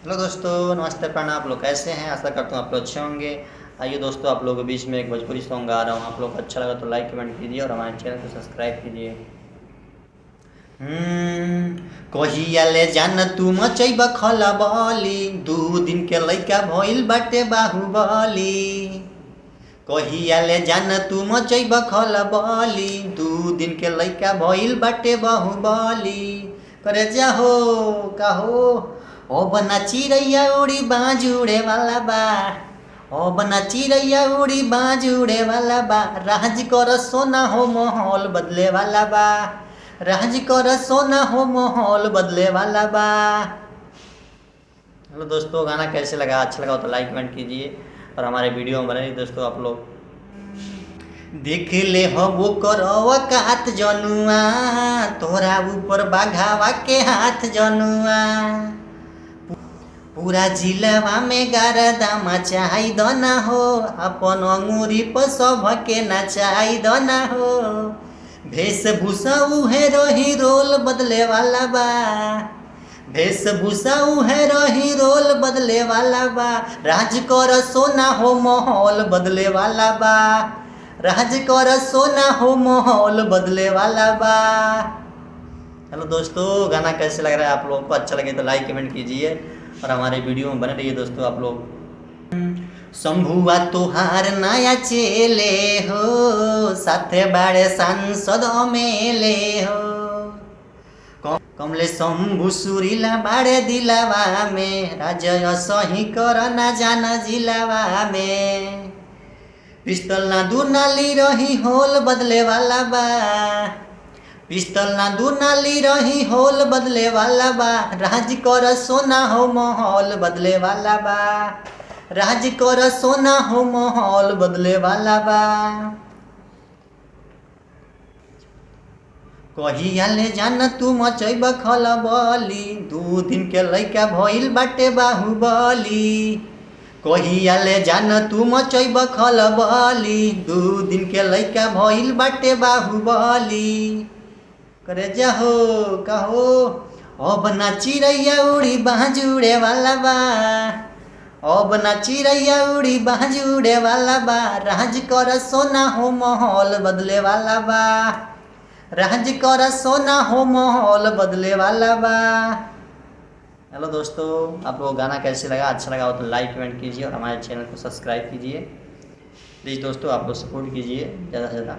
Hello दोस्तों, नमस्ते, प्रणाम। आप लोग कैसे हैं? आशा करता हूँ आप लोग अच्छे होंगे। आइए दोस्तों, आप लोगों के बीच में एक भोजपुरी सॉन्ग गा रहा हूँ। आप लोग को अच्छा लगा तो लाइक कमेंट कीजिए और हमारे चैनल को सब्सक्राइब कीजिए। कहिया ले जान तू मचैब खलबली, 2 दिन के लइका भइल बाटे बाहुबली। कहिया ले जान तू मचैब खलबली, 2 दिन के लइका भइल बाटे बाहुबली। करे जाहो कहो अब ना चिड़ैया उड़ी बाज उड़े वाला बा, अब ना चिड़ैया उड़ी बाज उड़े वाला बा। राज कर सोना हो माहौल बदले वाला बा, राज कर सोना हो माहौल बदले वाला बा। हेलो दोस्तों, गाना कैसे लगा? अच्छा लगा तो लाइक कमेंट कीजिए और हमारे वीडियो में बने दोस्तों। आप लोग देख ले हबो करवा कात जनुआ, तोरा ऊपर बाघावा के हाथ जनुआ। पूरा जिलावा में गारदा मचाई दना हो, अपन अंगूरी पर सबके नचाई दना हो। वेशभूषा उहे रही रोल बदले वाला बा, वेशभूषा उहे रही रोल बदले वाला बा। राज कर सोना हो माहौल बदले वाला बा, राज कर सोना हो माहौल बदले वाला बा। हेलो दोस्तों, गाना कैसे लग रहा है? आप लोगों को अच्छा लगे तो लाइक कमेंट कीजिए और हमारे वीडियो में बने रहिए दोस्तों। आप लोग शंभुआ तोहार नया चेले हो, साथे बाड़े सांसद मेले हो। कमले शंभु सुरीला बाड़े दिलावा में, राजय सही कर ना जाना जिलावा में। पिस्तल ना दुनाली रही होल बदले वाला बा, पिस्तल ना दुनाली रही होल बदले वाला बा। राज कर सोना हो माहौल बदले वाला बा, राज कर सोना हो माहौल बदले वाला बा। कहिया ले जान तू मचैब खलबली, 2 दिन के लइका भइल बाटे बाहुबली। कहिया ले जान तू मचैब खलबली, 2 दिन के लइका भइल बाटे बाहुबली। करे जाहो कहो अब ना चिड़ैया उड़ी बाज उड़े वाला बा, अब ना चिड़ैया उड़ी बाज उड़े वाला बा। राज कर सोना हो माहौल बदले वाला बा, राज कर सोना हो माहौल बदले वाला बा। हेलो दोस्तों, आप लोग गाना कैसे लगा? अच्छा लगा हो तो लाइक कमेंट कीजिए और हमारे चैनल को सब्सक्राइब कीजिए। प्लीज़ दोस्तों, आप लोग सपोर्ट कीजिए ज़्यादा से ज़्यादा।